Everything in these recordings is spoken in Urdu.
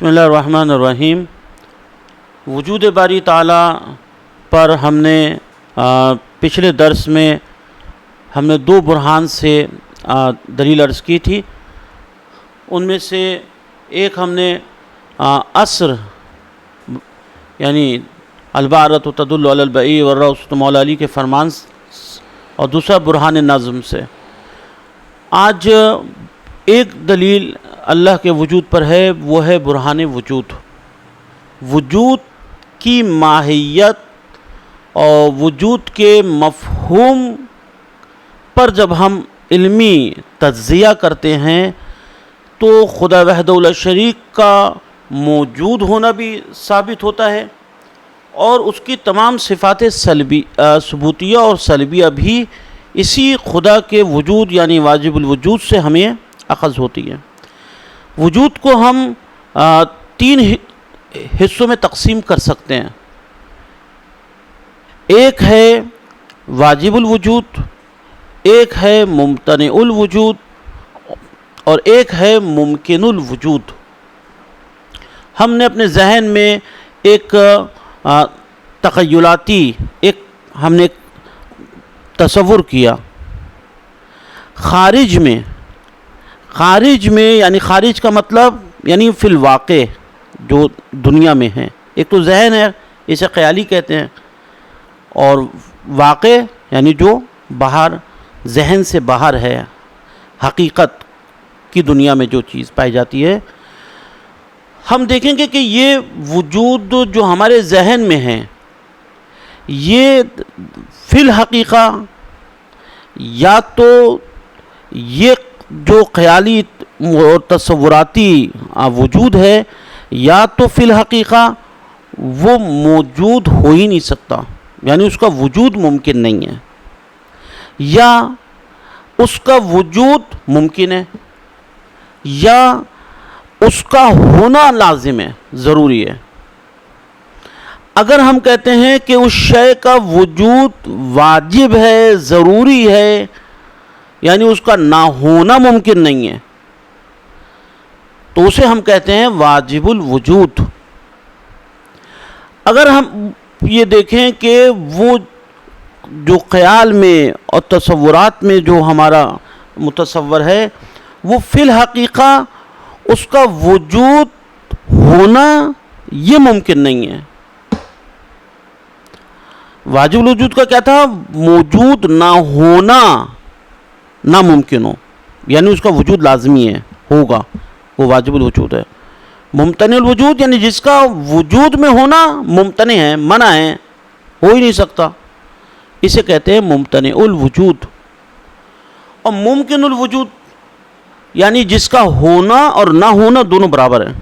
اللہ الرحمن الرحیم۔ وجود باری تعالیٰ پر ہم نے پچھلے درس میں ہم نے 2 برہان سے دلیل عرض کی تھی۔ ان میں سے ایک ہم نے عصر یعنی البارۃ تدل علی البعی والروثۃ مولا علی کے فرمان اور دوسرا برہان نظم سے۔ آج ایک دلیل اللہ کے وجود پر ہے، وہ ہے برہان وجود۔ وجود کی ماہیت اور وجود کے مفہوم پر جب ہم علمی تجزیہ کرتے ہیں تو خدا وحدہ لا شریک کا موجود ہونا بھی ثابت ہوتا ہے، اور اس کی تمام صفات ثبوتیہ اور سلبیہ بھی اسی خدا کے وجود یعنی واجب الوجود سے ہمیں اخذ ہوتی ہے۔ وجود کو ہم 3 حصوں میں تقسیم کر سکتے ہیں۔ ایک ہے واجب الوجود، ایک ہے ممتنع الوجود، اور ایک ہے ممکن الوجود۔ ہم نے اپنے ذہن میں ایک تخیلاتی ہم نے تصور کیا، خارج میں یعنی خارج کا مطلب یعنی فی الواقع جو دنیا میں ہے۔ ایک تو ذہن ہے، اسے خیالی کہتے ہیں، اور واقع یعنی جو باہر ذہن سے باہر ہے، حقیقت کی دنیا میں جو چیز پائی جاتی ہے۔ ہم دیکھیں گے کہ یہ وجود جو ہمارے ذہن میں ہے، یہ فی الحقیقہ یا تو یہ جو خیالی اور تصوراتی وجود ہے، یا تو فی الحقیقہ وہ موجود ہو ہی نہیں سکتا، یعنی اس کا وجود ممکن نہیں ہے، یا اس کا وجود ممکن ہے، یا اس کا ہونا لازم ہے، ضروری ہے۔ اگر ہم کہتے ہیں کہ اس شے کا وجود واجب ہے، ضروری ہے، یعنی اس کا نہ ہونا ممکن نہیں ہے، تو اسے ہم کہتے ہیں واجب الوجود۔ اگر ہم یہ دیکھیں کہ وہ جو خیال میں اور تصورات میں جو ہمارا متصور ہے، وہ فی الحقیقہ اس کا وجود ہونا یہ ممکن نہیں ہے۔ واجب الوجود کا کیا تھا؟ موجود نہ ہونا ناممکن ہو، یعنی اس کا وجود لازمی ہے، ہوگا، وہ واجب الوجود ہے۔ ممتنع الوجود یعنی جس کا وجود میں ہونا ممتنع ہے، منع ہے، ہو ہی نہیں سکتا، اسے کہتے ہیں ممتنع الوجود۔ اور ممکن الوجود یعنی جس کا ہونا اور نہ ہونا دونوں برابر ہیں۔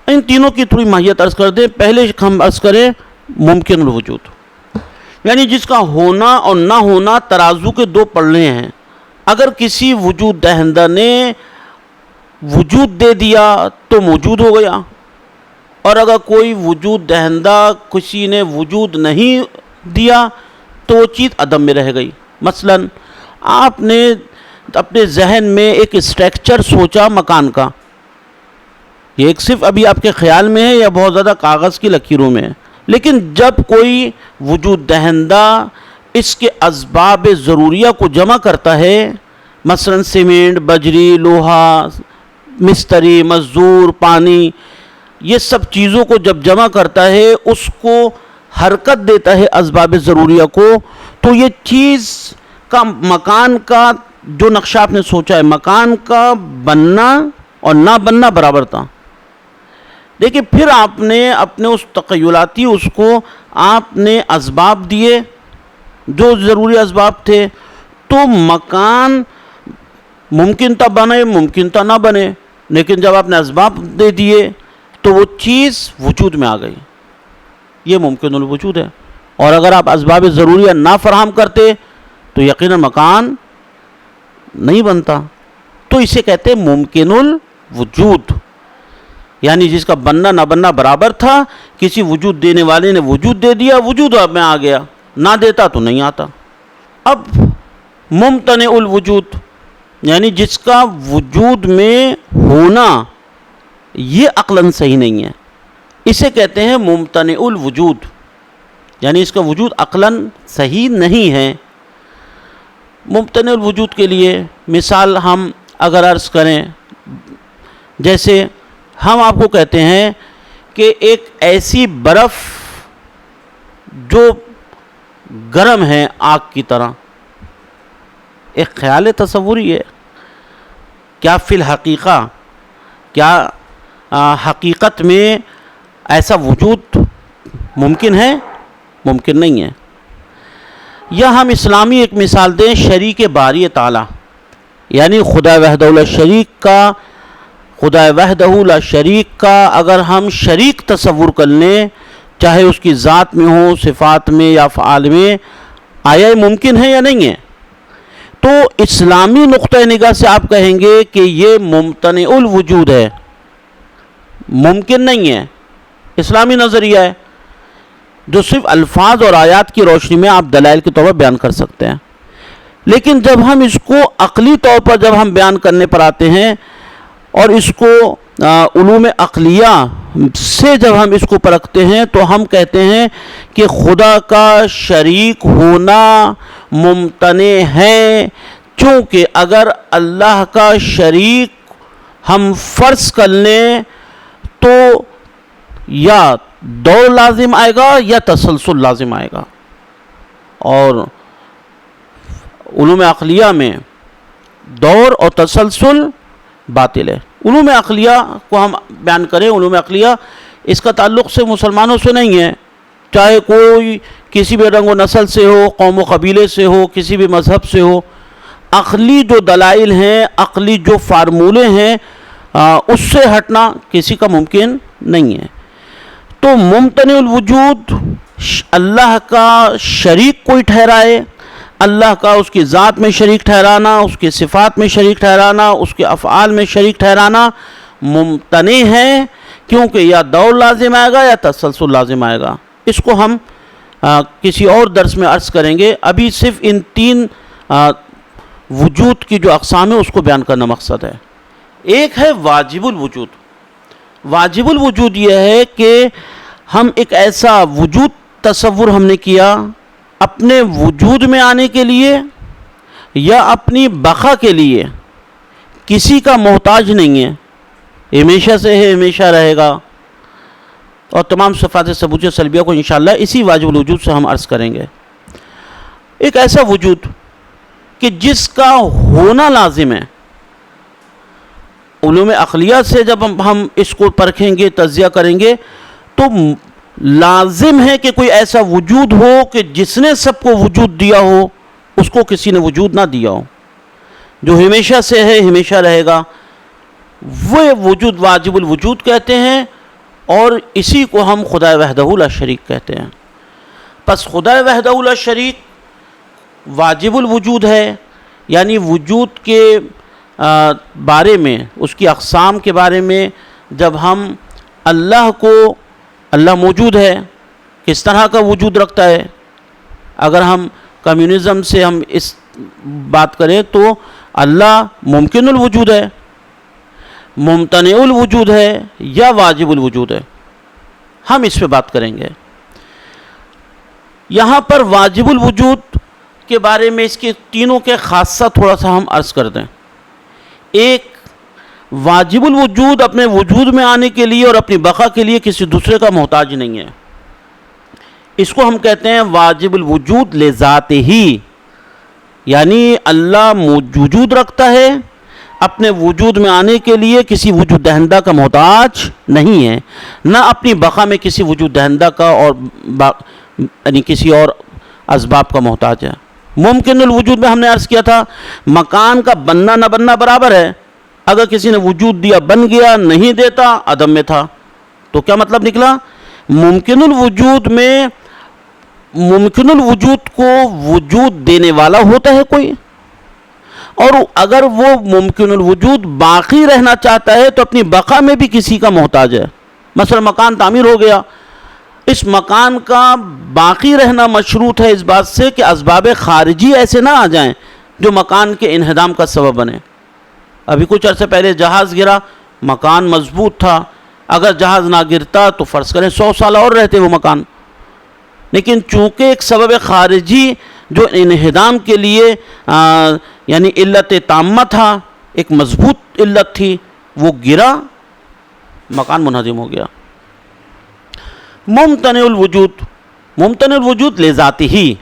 ان تینوں کی تھوڑی ماہیت عرض کر دیں۔ پہلے ہم عرض کریں ممکن الوجود، یعنی جس کا ہونا اور نہ ہونا ترازو کے 2 پلڑے ہیں۔ اگر کسی وجود دہندہ نے وجود دے دیا تو موجود ہو گیا، اور اگر کوئی وجود دہندہ کسی نے وجود نہیں دیا تو وہ چیز عدم میں رہ گئی۔ مثلا آپ نے اپنے ذہن میں ایک اسٹرکچر سوچا مکان کا، یہ ایک صرف ابھی آپ کے خیال میں ہے یا بہت زیادہ کاغذ کی لکیروں میں ہے، لیکن جب کوئی وجود دہندہ اس کے اسباب ضروریہ کو جمع کرتا ہے، مثلا سیمنٹ، بجری، لوہا، مستری، مزدور، پانی، یہ سب چیزوں کو جب جمع کرتا ہے، اس کو حرکت دیتا ہے اسباب ضروریہ کو، تو یہ چیز کا مکان کا جو نقشہ آپ نے سوچا ہے، مکان کا بننا اور نہ بننا برابر تھا۔ لیکن پھر آپ نے اپنے اس تخیلاتی اس کو آپ نے اسباب دیے جو ضروری اسباب تھے، تو مکان ممکن تھا بنے، ممکن تھا نہ بنے، لیکن جب آپ نے اسباب دے دیے تو وہ چیز وجود میں آ گئی۔ یہ ممکن الوجود ہے۔ اور اگر آپ اسباب ضروریہ نہ فراہم کرتے تو یقیناً مکان نہیں بنتا۔ تو اسے کہتے ہیں ممکن الوجود، یعنی جس کا بننا نہ بننا برابر تھا، کسی وجود دینے والے نے وجود دے دیا، وجود میں آ گیا، نہ دیتا تو نہیں آتا۔ اب ممتنع الوجود یعنی جس کا وجود میں ہونا یہ عقلاً صحیح نہیں ہے. اسے کہتے ہیں ممتنع الوجود، یعنی اس کا وجود عقلاً صحیح نہیں ہے. ممتنع الوجود کے لیے مثال ہم اگر عرض کریں، جیسے ہم آپ کو کہتے ہیں کہ ایک ایسی برف جو گرم ہے آگ کی طرح، ایک خیال تصوری ہے. کیا فی الحقیقہ، کیا حقیقت میں ایسا وجود ممکن ہے؟ ممکن نہیں ہے. یا ہم اسلامی ایک مثال دیں، شریک باری تعالیٰ، یعنی خدا وحدہ لا شریک کا، خدا وحدہ لا شریک کا اگر ہم شریک تصور کر لیں، چاہے اس کی ذات میں ہو، صفات میں یا افعال میں، آیا یہ ممکن ہے یا نہیں ہے؟ تو اسلامی نقطہ نگاہ سے آپ کہیں گے کہ یہ ممتنع الوجود ہے، ممکن نہیں ہے. اسلامی نظریہ ہے جو صرف الفاظ اور آیات کی روشنی میں آپ دلائل کے طور پر بیان کر سکتے ہیں. لیکن جب ہم اس کو عقلی طور پر جب ہم بیان کرنے پر آتے ہیں اور اس کو علوم عقلیہ سے جب ہم اس کو پرکھتے ہیں، تو ہم کہتے ہیں کہ خدا کا شریک ہونا ممتنع ہے. چونکہ اگر اللہ کا شریک ہم فرض کر لیں تو یا دور لازم آئے گا یا تسلسل لازم آئے گا. اور علوم عقلیہ میں دور اور تسلسل باطل ہے. علوم عقلیہ کو ہم بیان کریں، علوم عقلیہ اس کا تعلق سے مسلمانوں سے نہیں ہے، چاہے کوئی کسی بھی رنگ و نسل سے ہو، قوم و قبیلے سے ہو، کسی بھی مذہب سے ہو. عقلی جو دلائل ہیں، عقلی جو فارمولے ہیں، اس سے ہٹنا کسی کا ممکن نہیں ہے. تو ممتنع الوجود اللہ کا شریک کوئی ٹھہرائے، اللہ کا اس کی ذات میں شریک ٹھہرانا، اس کی صفات میں شریک ٹھہرانا، اس کے افعال میں شریک ٹھہرانا ممتنع ہے، کیونکہ یا دور لازم آئے گا یا تسلسل لازم آئے گا. اس کو ہم کسی اور درس میں عرض کریں گے. ابھی صرف ان تین وجود کی جو اقسام ہے اس کو بیان کرنا مقصد ہے. ایک ہے واجب الوجود. واجب الوجود یہ ہے کہ ہم ایک ایسا وجود تصور ہم نے کیا اپنے وجود میں آنے کے لیے یا اپنی بقا کے لیے، کسی کا محتاج نہیں ہے، ہمیشہ سے ہے، ہمیشہ رہے گا. اور تمام صفات ثبوتیہ سلبیہ کو انشاءاللہ اسی واجب الوجود سے ہم عرض کریں گے. ایک ایسا وجود کہ جس کا ہونا لازم ہے. علوم عقلیہ سے جب ہم اس کو پرکھیں گے، تجزیہ کریں گے، تو لازم ہے کہ کوئی ایسا وجود ہو کہ جس نے سب کو وجود دیا ہو، اس کو کسی نے وجود نہ دیا ہو، جو ہمیشہ سے ہے، ہمیشہ رہے گا. وہ وجود واجب الوجود کہتے ہیں، اور اسی کو ہم خدا وحدہ لا شریک کہتے ہیں. پس خدا وحدہ لا شریک واجب الوجود ہے، یعنی وجود کے بارے میں، اس کی اقسام کے بارے میں جب ہم اللہ کو، اللہ موجود ہے، کس طرح کا وجود رکھتا ہے. اگر ہم کمیونزم سے ہم اس بات کریں تو اللہ ممکن الوجود ہے، ممتنع الوجود ہے یا واجب الوجود ہے. ہم اس پہ بات کریں گے. یہاں پر واجب الوجود کے بارے میں اس کے تینوں کے خاصہ تھوڑا سا ہم عرض کر دیں. ایک، واجب الوجود اپنے وجود میں آنے کے لیے اور اپنی بقا کے لیے کسی دوسرے کا محتاج نہیں ہے. اس کو ہم کہتے ہیں واجب الوجود لذات ہی، یعنی اللہ وجود رکھتا ہے، اپنے وجود میں آنے کے لیے کسی وجود دہندہ کا محتاج نہیں ہے، نہ اپنی بقا میں کسی وجود دہندہ کا اور یعنی کسی اور اسباب کا محتاج ہے. ممکن الوجود میں ہم نے عرض کیا تھا مکان کا بننا نہ بننا برابر ہے. اگر کسی نے وجود دیا بن گیا، نہیں دیتا عدم میں تھا. تو کیا مطلب نکلا؟ ممکن الوجود میں ممکن الوجود کو وجود دینے والا ہوتا ہے کوئی، اور اگر وہ ممکن الوجود باقی رہنا چاہتا ہے تو اپنی بقا میں بھی کسی کا محتاج ہے. مثلا مکان تعمیر ہو گیا، اس مکان کا باقی رہنا مشروط ہے اس بات سے کہ اسباب خارجی ایسے نہ آ جائیں جو مکان کے انہدام کا سبب بنے. ابھی کچھ عرصے پہلے جہاز گرا، مکان مضبوط تھا، اگر جہاز نہ گرتا تو فرض کریں 100 سال اور رہتے وہ مکان، لیکن چونکہ ایک سبب خارجی جو انہدام کے لیے یعنی علت تامہ تھا، ایک مضبوط علت تھی، وہ گرا، مکان منہدم ہو گیا۔ ممتنع الوجود، ممتنع الوجود لذاتی ہی،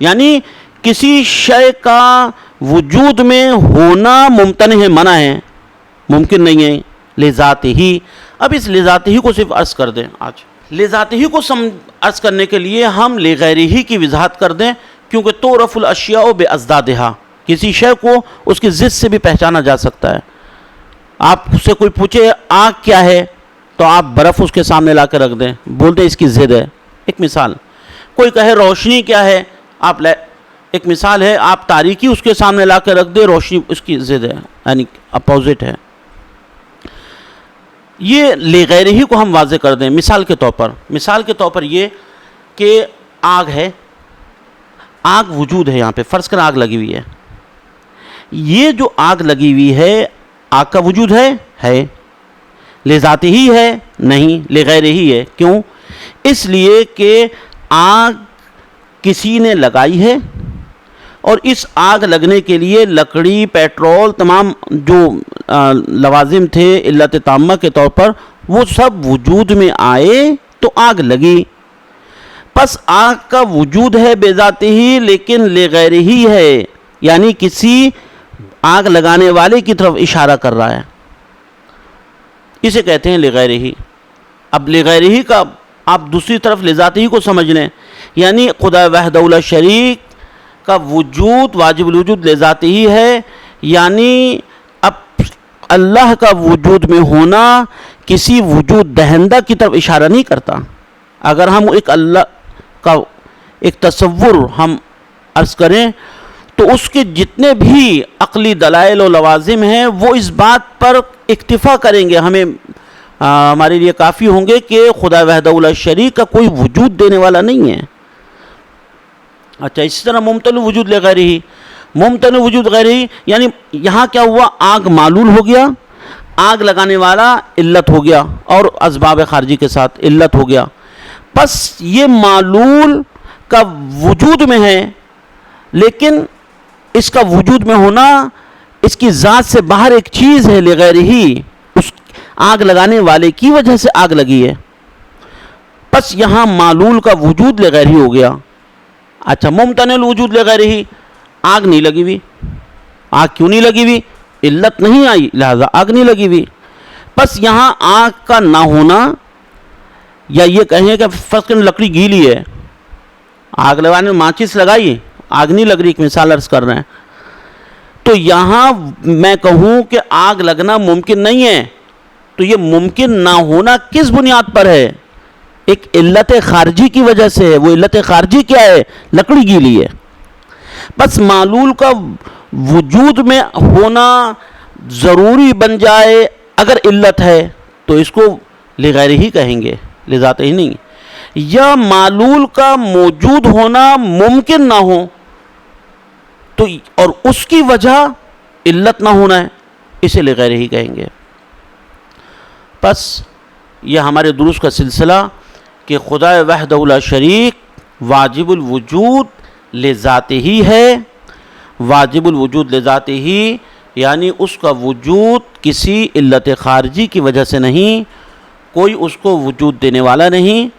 یعنی کسی شے کا وجود میں ہونا ممتنع ہے، منع ہے، ممکن نہیں ہے، لذاتی ہی۔ اب اس لذاتی ہی کو صرف عرض کر دیں آج، لذاتی ہی کو عرض کرنے کے لیے ہم لغیرہ ہی کی وضاحت کر دیں، کیونکہ تعرف الاشیاء باضدادہا، کسی شے کو اس کی ضد سے بھی پہچانا جا سکتا ہے۔ آپ سے کوئی پوچھے آنکھ کیا ہے تو آپ برف اس کے سامنے لا کے رکھ دیں، بول دیں اس کی ضد ہے، ایک مثال۔ کوئی کہے روشنی کیا ہے، آپ ایک مثال ہے، آپ تاریکی اس کے سامنے لا کے رکھ دیں، روشنی اس کی ضد ہے، یعنی اپوزٹ ہے۔ یہ لغیرہ ہی کو ہم واضح کر دیں مثال کے طور پر یہ کہ آگ ہے، آگ وجود ہے، یہاں پہ فرض کریں آگ لگی ہوئی ہے، یہ جو آگ لگی ہوئی ہے آگ کا وجود ہے، لذاتی ہی ہے نہیں، لغیرہ ہی ہے۔ کیوں؟ اس لیے کہ آگ کسی نے لگائی ہے، اور اس آگ لگنے کے لیے لکڑی، پیٹرول، تمام جو لوازم تھے علت تامہ کے طور پر، وہ سب وجود میں آئے تو آگ لگی۔ پس آگ کا وجود ہے بے ذات ہی، لیکن لغیرہ ہی ہے، یعنی کسی آگ لگانے والے کی طرف اشارہ کر رہا ہے، اسے کہتے ہیں لغیرہ ہی۔ اب لغیرہ ہی کا آپ دوسری طرف لذاتی ہی کو سمجھ لیں، یعنی خدا وحدہ لا شریک کا وجود واجب الوجود لذاتی ہی ہے، یعنی اب اللہ کا وجود میں ہونا کسی وجود دہندہ کی طرف اشارہ نہیں کرتا۔ اگر ہم ایک اللہ کا ایک تصور ہم عرض کریں تو اس کے جتنے بھی عقلی دلائل و لوازم ہیں وہ اس بات پر اکتفا کریں گے، ہمارے لیے کافی ہوں گے کہ خدا وحدہ لا شریک کا کوئی وجود دینے والا نہیں ہے۔ اچھا، اسی طرح ممتنع وجود لغیرہ ہی، ممتنع وجود غیر ہی، یعنی یہاں کیا ہوا، آگ معلول ہو گیا، آگ لگانے والا علت ہو گیا، اور اسباب خارجی کے ساتھ علت ہو گیا۔ بس یہ معلول کا وجود میں ہے، لیکن اس کا وجود میں ہونا اس کی ذات سے باہر ایک چیز ہے، لغیرہ ہی، اس آگ لگانے والے کی وجہ سے آگ لگی ہے، بس یہاں معلول کا وجود لغیرہ ہی ہو گیا۔ اچھا، ممتنع الوجود لغیرہ ہی، آگ نہیں لگی ہوئی، آگ کیوں نہیں لگی ہوئی؟ علت نہیں آئی، لہذا آگ نہیں لگی ہوئی۔ بس یہاں آگ کا نہ ہونا، یا یہ کہیں کہ فرض کریں لکڑی گیلی ہے، آگ لگانے میں ماچس لگائی، آگ نہیں لگ رہی، ایک مثال عرض کر رہے ہیں، تو یہاں میں کہوں کہ آگ لگنا ممکن نہیں ہے، تو یہ ممکن نہ ہونا کس بنیاد پر ہے؟ ایک علت خارجی کی وجہ سے ہے۔ وہ علت خارجی کیا ہے؟ لکڑی گیلی ہے۔ بس معلول کا وجود میں ہونا ضروری بن جائے اگر علت ہے تو اس کو لغیرہ ہی کہیں گے، لذات ہی نہیں۔ یا معلول کا موجود ہونا ممکن نہ ہو تو اور اس کی وجہ علت نہ ہونا ہے، اسے لغیرہ ہی کہیں گے۔ بس یہ ہمارے دروس کا سلسلہ کہ خدا وحدہ لا شریک واجب الوجود لذات ہی ہے، واجب الوجود لذات ہی، یعنی اس کا وجود کسی علت خارجی کی وجہ سے نہیں، کوئی اس کو وجود دینے والا نہیں۔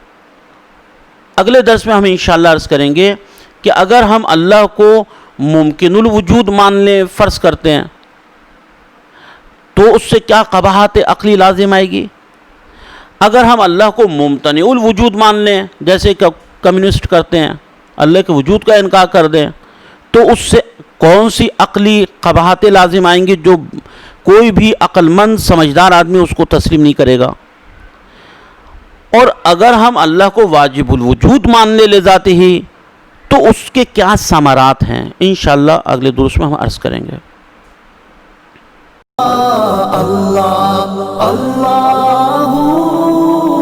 اگلے درس میں ہم انشاءاللہ عرض کریں گے کہ اگر ہم اللہ کو ممکن الوجود مان لیں، فرض کرتے ہیں، تو اس سے کیا قباحت عقلی لازم آئے گی؟ اگر ہم اللہ کو ممتنع الوجود مان لیں، جیسے کہ کمیونسٹ کرتے ہیں، اللہ کے وجود کا انکار کر دیں، تو اس سے کون سی عقلی قباحتیں لازم آئیں گی جو کوئی بھی عقل مند سمجھدار آدمی اس کو تسلیم نہیں کرے گا۔ اور اگر ہم اللہ کو واجب الوجود مان لے لذات ہی، تو اس کے کیا ثمرات ہیں، انشاءاللہ اگلے دروس میں ہم عرض کریں گے۔ اللہ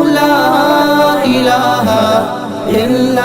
لا الہ الا